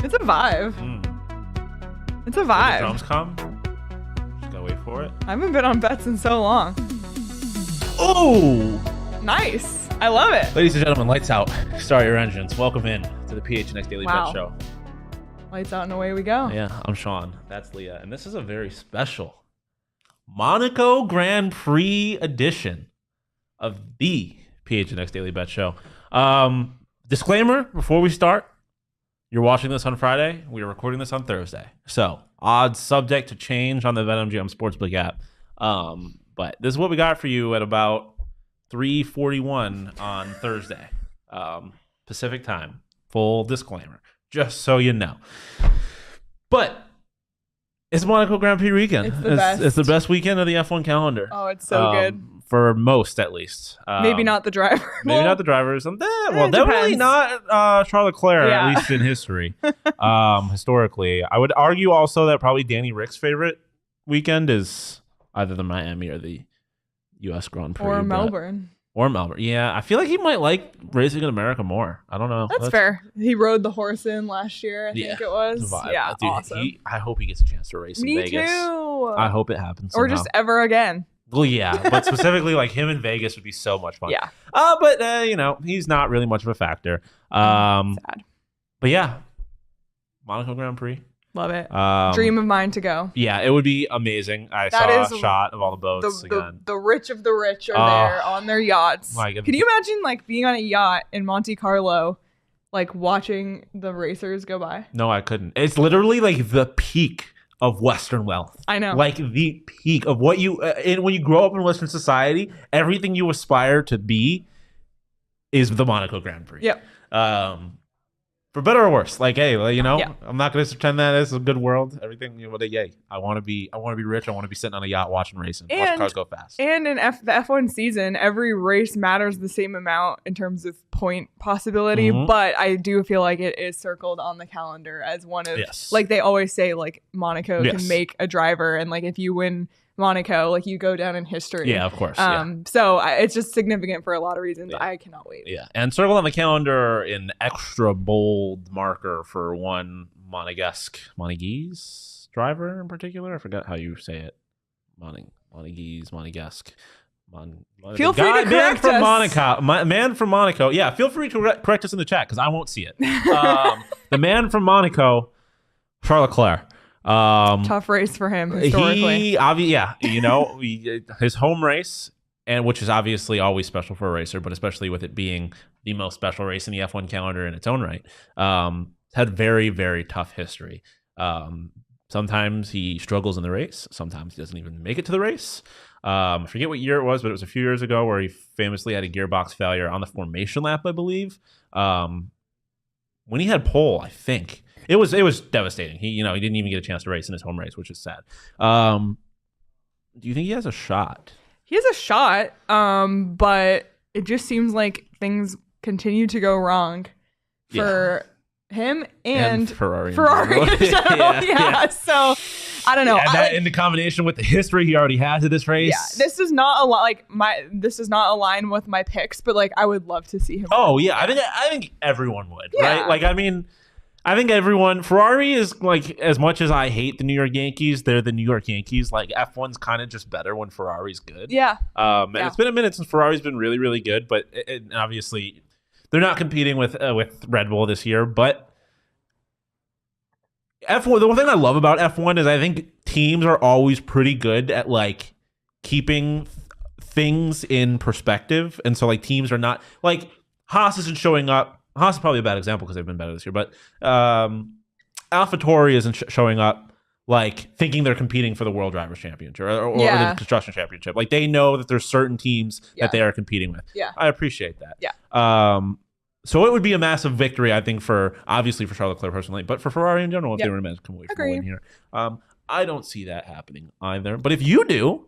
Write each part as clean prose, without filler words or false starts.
It's a vibe. It's a vibe. When the drums come, just gotta wait for it. I haven't been on bets in so long. Oh! Nice. I love it. Ladies and gentlemen, lights out. Start your engines. Welcome in to the PHNX Daily Bet Show. Lights out and away we go. Yeah, I'm Shawn. That's Leah. And this is a very special Monaco Grand Prix edition of the PHNX Daily Bet Show. Disclaimer before we start. You're watching this on Friday. We are recording this on Thursday. So, odds subject to change on the BetMGM Sportsbook app. But this is what we got for you at about 3:41 on Thursday, Pacific time. Full disclaimer, just so you know. But it's Monaco Grand Prix weekend. It's the best. It's the best weekend of the F1 calendar. Oh, it's so good. For most, at least. Maybe not the driver. Maybe not the drivers. Definitely not Charles Leclerc, at least in history. Historically. I would argue also that probably Danny Rick's favorite weekend is either the Miami or the U.S. Grand Prix. Or Melbourne. Yeah, I feel like he might like racing in America more. I don't know. That's fair. He rode the horse in last year, I think it was. Yeah, dude, awesome. I hope he gets a chance to race in Vegas. Me too. I hope it happens Or somehow. just ever again. Well, yeah, but specifically, like him in Vegas would be so much fun. Yeah. But you know, he's not really much of a factor. Sad. But yeah, Monaco Grand Prix. Love it. Dream of mine to go. Yeah, it would be amazing. I saw a shot of all the boats again. The rich of the rich are there on their yachts. My goodness. Can you imagine like being on a yacht in Monte Carlo, like watching the racers go by? No, I couldn't. It's literally like the peak of Western wealth. I know. Like the peak of what you, when you grow up in Western society, everything you aspire to be is the Monaco Grand Prix. Yep. For better or worse. Like, hey, you know, I'm not going to pretend that it's a good world. Everything, you know, yay. I want to be rich. I want to be sitting on a yacht watching racing, watching cars go fast. And in the F1 season, every race matters the same amount in terms of point possibility. Mm-hmm. But I do feel like it is circled on the calendar as one of, like they always say, like Monaco can make a driver. And like if you win Monaco, like you go down in history. Yeah, of course. So it's just significant for a lot of reasons. I cannot wait. Yeah, and circle on the calendar in extra bold marker for one Monégasque driver in particular. I forgot how you say it. Monégasque. Feel free to correct us. Man from Monaco. Yeah, feel free to correct us in the chat because I won't see it. The man from Monaco, Charles Leclerc. Tough race for him historically. His home race, and which is obviously always special for a racer, but especially with it being the most special race in the F1 calendar in its own right, had very, very tough history. Sometimes he struggles in the race. Sometimes he doesn't even make it to the race. I forget what year it was, but it was a few years ago where he famously had a gearbox failure on the formation lap, I believe. When he had pole, I think. It was devastating. He didn't even get a chance to race in his home race, which is sad. Do you think he has a shot? He has a shot, but it just seems like things continue to go wrong for him and Ferrari. So I don't know. And that in the combination with the history he already has of this race. Yeah, this does not align with my picks, but like I would love to see him. Oh yeah, I think everyone would, right? Like I think Ferrari is like, as much as I hate the New York Yankees, they're the New York Yankees. Like F1's kind of just better when Ferrari's good. Yeah. And it's been a minute since Ferrari's been really, really good, but obviously they're not competing with Red Bull this year. But F1, the one thing I love about F1 is I think teams are always pretty good at like keeping things in perspective. And so like teams are not like Haas isn't showing up. Haas is probably a bad example because they've been better this year, but AlphaTauri isn't showing up like thinking they're competing for the World Drivers' Championship or the Construction Championship. Like they know that there's certain teams that they are competing with. Yeah, I appreciate that. Yeah. So it would be a massive victory, I think, obviously for Charles Leclerc personally, but for Ferrari in general if they were to come away from a win here. I don't see that happening either. But if you do,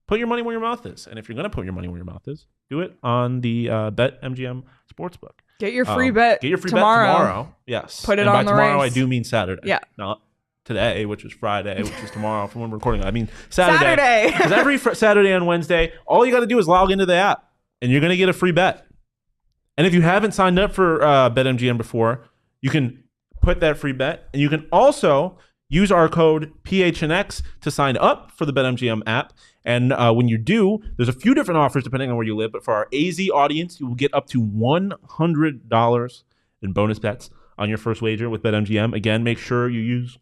put your money where your mouth is, and if you're going to put your money where your mouth is, do it on the BetMGM Sportsbook. Get your free bet. Get your free bet tomorrow. Yes. Put it on the tomorrow, race. I do mean Saturday. Yeah. Not today, which is Friday, which is tomorrow from when we're recording. I mean Saturday. Because every Saturday and Wednesday, all you got to do is log into the app, and you're going to get a free bet. And if you haven't signed up for BetMGM before, you can put that free bet. And you can also use our code PHNX to sign up for the BetMGM app. And when you do, there's a few different offers depending on where you live. But for our AZ audience, you will get up to $100 in bonus bets on your first wager with BetMGM. Again, make sure you use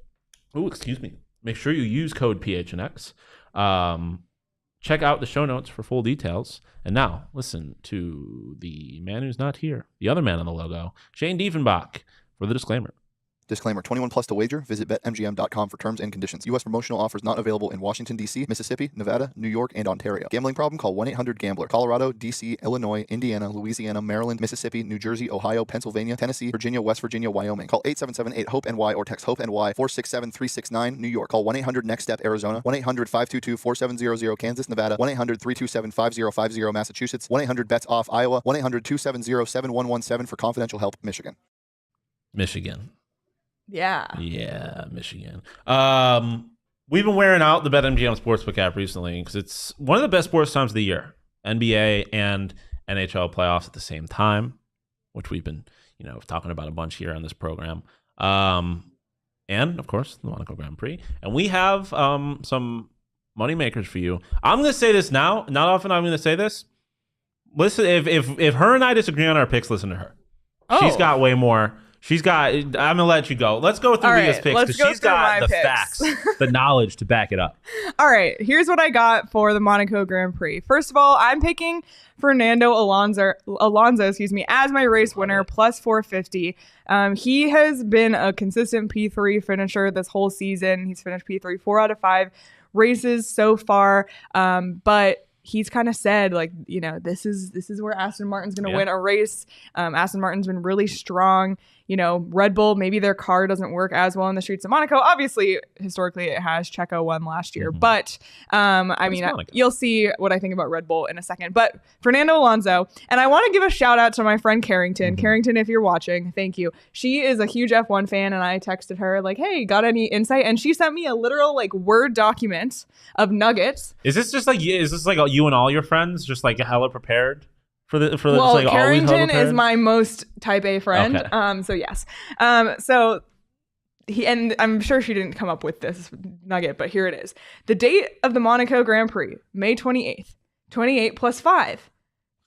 Make sure you use code PHNX. Check out the show notes for full details. And now, listen to the man who's not here, the other man on the logo, Shane Diefenbach, for the disclaimer. Disclaimer, 21 plus to wager. Visit BetMGM.com for terms and conditions. U.S. promotional offers not available in Washington, D.C., Mississippi, Nevada, New York, and Ontario. Gambling problem? Call 1-800-GAMBLER. Colorado, D.C., Illinois, Indiana, Louisiana, Maryland, Mississippi, New Jersey, Ohio, Pennsylvania, Tennessee, Virginia, West Virginia, Wyoming. Call 877-8-HOPE-NY or text HOPE-NY 467-369, New York. Call 1-800-NEXT-STEP, Arizona. 1-800-522-4700, Kansas, Nevada. 1-800-327-5050, Massachusetts. 1-800-BETS-OFF, Iowa. 1-800-270-7117 for confidential help, Michigan. Yeah, Michigan. We've been wearing out the BetMGM Sportsbook app recently because it's one of the best sports times of the year. NBA and NHL playoffs at the same time, which we've been, talking about a bunch here on this program. And of course, the Monaco Grand Prix. And we have some money makers for you. I'm going to say this now. Not often I'm going to say this. Listen, if her and I disagree on our picks, listen to her. Oh. She's got way more. I'm going to let you go. Let's go through Leah's picks because she's got the facts, the knowledge to back it up. All right. Here's what I got for the Monaco Grand Prix. First of all, I'm picking Fernando Alonso, as my race winner, plus 450. He has been a consistent P3 finisher this whole season. He's finished P3 4 out of 5 races so far. But he's kind of said, this is where Aston Martin's going to win a race. Aston Martin's been really strong. Red Bull, maybe their car doesn't work as well in the streets of Monaco. Obviously, historically, it has. Checo won last year. Mm-hmm. But, you'll see what I think about Red Bull in a second. But Fernando Alonso, and I want to give a shout out to my friend Carrington. Mm-hmm. Carrington, if you're watching, thank you. She is a huge F1 fan, and I texted her, hey, got any insight? And she sent me a literal, Word document of nuggets. Is this like you and all your friends, just hella prepared? Well, Carrington is my most type A friend. Okay. So yes. So and I'm sure she didn't come up with this nugget, but here it is. The date of the Monaco Grand Prix, May 28th. 28 plus 5,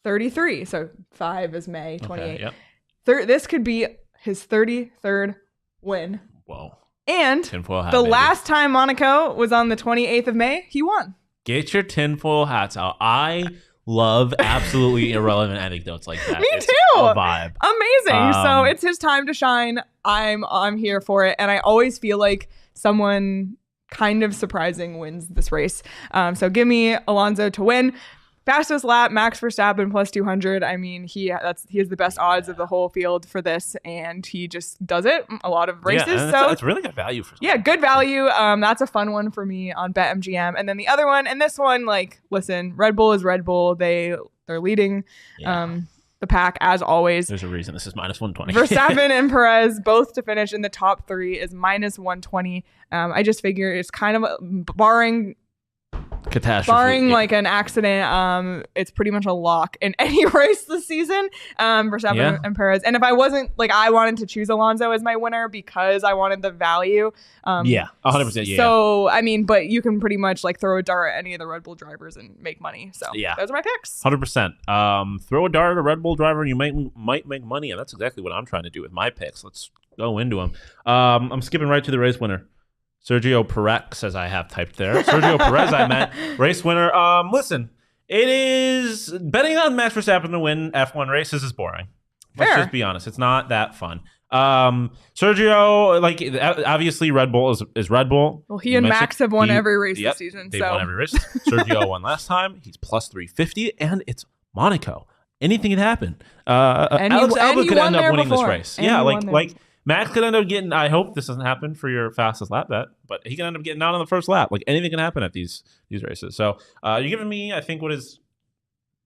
33. So 5 is May, 28. Okay, yep. This could be his 33rd win. Whoa. And the last time Monaco was on the 28th of May, he won. Get your tinfoil hats out. I love absolutely irrelevant anecdotes like that. Me it's too. A vibe. Amazing. So it's his time to shine. I'm here for it. And I always feel like someone kind of surprising wins this race. So give me Alonso to win. Fastest lap, Max Verstappen plus 200. I mean, he has the best odds of the whole field for this, and he just does it a lot of races. Yeah, so it's really good value for something. Yeah, good value. That's a fun one for me on BetMGM. And then the other one, and this one, listen, Red Bull is Red Bull. They're leading the pack as always. There's a reason this is minus 120. Verstappen and Perez both to finish in the top 3 is minus 120. I just figure it's kind of barring catastrophe. Barring an accident, it's pretty much a lock in any race this season. Verstappen and Perez. And if I wasn't I wanted to choose Alonso as my winner because I wanted the value. 100%. Yeah. So but you can pretty much throw a dart at any of the Red Bull drivers and make money. So those are my picks. 100%. Throw a dart at a Red Bull driver and you might make money, and that's exactly what I'm trying to do with my picks. Let's go into them. I'm skipping right to the race winner. Sergio Perez, as I have typed there. Sergio Perez, I meant. Race winner. Listen, it is... Betting on Max Verstappen to win F1 races is boring. Let's just be honest. It's not that fun. Sergio, obviously Red Bull is Red Bull. Well, he and Max have won every race this season. They've won every race. Sergio won last time. He's plus 350, and it's Monaco. Anything can happen. Alex Albon could end up winning this race. Max could end up getting, I hope this doesn't happen for your fastest lap bet, but he can end up getting out on the first lap. Anything can happen at these races. So you're giving me, I think, what is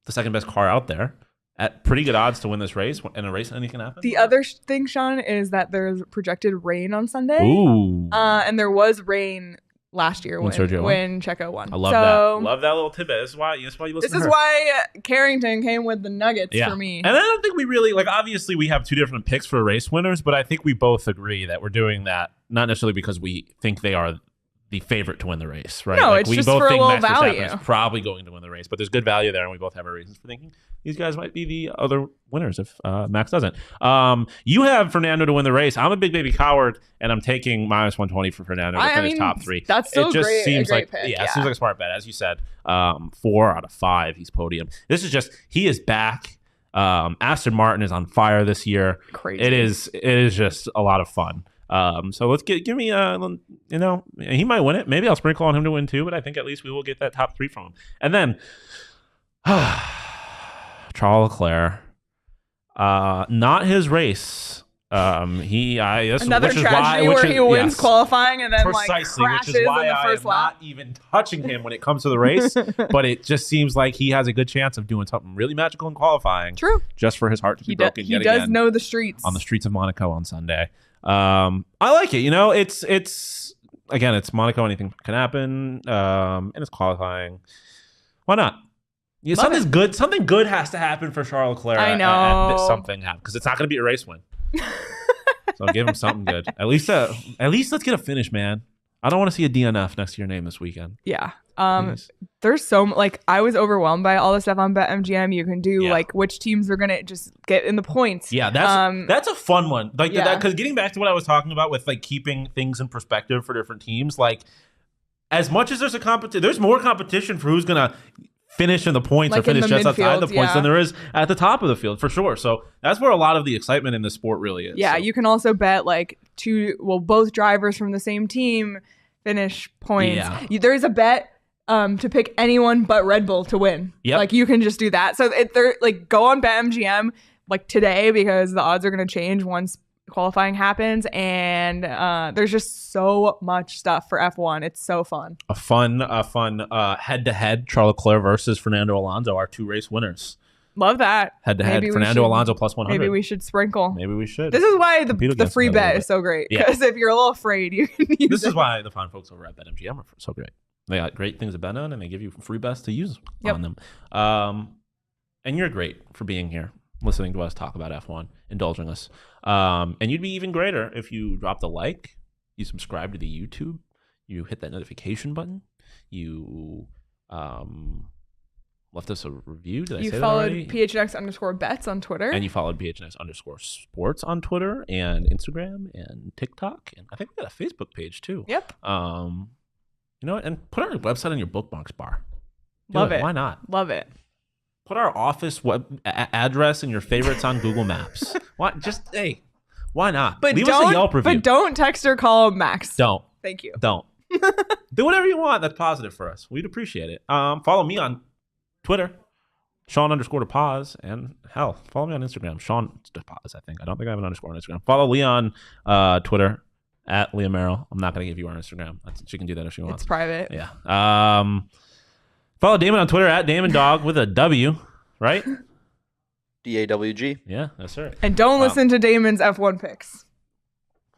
the second best car out there at pretty good odds to win this race. In a race, anything can happen. The other thing, Sean, is that there's projected rain on Sunday. Ooh. And there was rain last year when Checo won. I love that. Love that little tidbit. This is why you listen This to is her. why Carrington came with the nuggets for me. And I don't think we really, like, obviously we have two different picks for race winners, but I think we both agree that we're doing that not necessarily because we think they are the favorite to win the race, right? No, like, it's we just both for think a little Max value. Verstappen is probably going to win the race, but there's good value there, and we both have our reasons for thinking these guys might be the other winners if Max doesn't. You have Fernando to win the race. I'm a big baby coward, and I'm taking -120 for Fernando to finish top 3. That's still it just great, seems like pick. it seems like a smart bet, as you said. 4 out of 5, he's podium. This is just he is back. Aston Martin is on fire this year. Crazy. It is just a lot of fun. So let's give me he might win it. Maybe I'll sprinkle on him to win too, but I think at least we will get that top 3 from him. And then Charles Leclerc, not his race. Another tragedy where he wins qualifying and then precisely, like crashes which is why in the first I'm lap. not even touching him when it comes to the race. But it just seems like he has a good chance of doing something really magical in qualifying. True. Just for his heart to be broken. He does know the streets on the streets of Monaco on Sunday. I like it. It's again, it's Monaco. Anything can happen. And it's qualifying. Why not? Yeah, something good has to happen for Charles Leclerc. I know. Something happen because it's not going to be a race win. So give him something good. At least let's get a finish, man. I don't want to see a DNF next to your name this weekend. Yeah. There's so I was overwhelmed by all the stuff on BetMGM. You can do like which teams are gonna just get in the points. Yeah, that's a fun one. Like that, because getting back to what I was talking about with like keeping things in perspective for different teams. Like as much as there's a competition, there's more competition for who's gonna finish in the points or finish just outside the points than there is at the top of the field, for sure. So that's where a lot of the excitement in the sport really is. Yeah, so you can also bet both drivers from the same team finish points. Yeah. There's a bet to pick anyone but Red Bull to win. Yep. Like you can just do that. So go on BetMGM today because the odds are going to change once qualifying happens, and there's just so much stuff for F1. It's so fun. A fun head-to-head Charles Leclerc versus Fernando Alonso, our 2 race winners. Love that. Head-to-head, Fernando Alonso +100. Maybe we should sprinkle. Maybe we should. This is why the free bet is so great, because if you're a little afraid, you can use it. This is why the fine folks over at BetMGM are so great. They got great things to bet on, and they give you free bets to use on them. And you're great for being here, listening to us talk about F1, indulging us. And you'd be even greater if you dropped a like, you subscribe to the YouTube, you hit that notification button, you left us a review. Did I say that already? You followed PHNX_bets on Twitter. And you followed PHNX_sports on Twitter and Instagram and TikTok. And I think we got a Facebook page too. Yep. You know what? And put our website on your bookmarks bar. Love it. Why not? Love it. Put our office address and your favorites on Google Maps. Why? Why not? Leave us a Yelp review. But don't text or call Max. Don't. Thank you. Don't. Do whatever you want that's positive for us. We'd appreciate it. Follow me on Twitter, Shawn_pause, and hell, follow me on Instagram, Shawn_pause. I think. I don't think I have an underscore on Instagram. Follow Leah on Twitter at Leah Merrill. I'm not going to give you our Instagram. She can do that if she wants. It's private. Yeah. Follow Damon on Twitter at DamonDog with a W, right? DAWG. Yeah, yes, sir. And don't listen to Damon's F1 picks.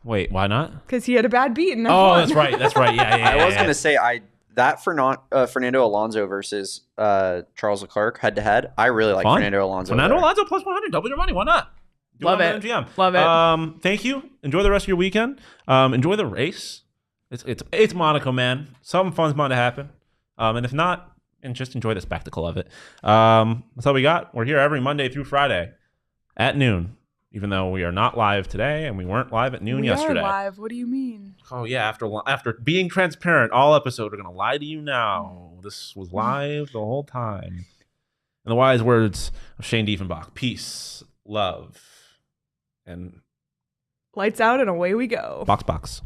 Wait, why not? Because he had a bad beat in F1. Oh, that's right. Yeah. I was going to say, Fernando Alonso versus Charles Leclerc head-to-head, I really like Fernando Alonso. Fernando Alonso +100. Double your money. Why not? Love it. Love it. Thank you. Enjoy the rest of your weekend. Enjoy the race. It's Monaco, man. Something fun's bound to happen. And if not, and just enjoy the spectacle of it. That's all we got. We're here every Monday through Friday at noon, even though we are not live today and we weren't live at noon yesterday. We are live. What do you mean? Oh, yeah. After being transparent all episode, we're going to lie to you now. This was live the whole time. In the wise words of Shane Diefenbach, peace, love, and lights out and away we go. Box.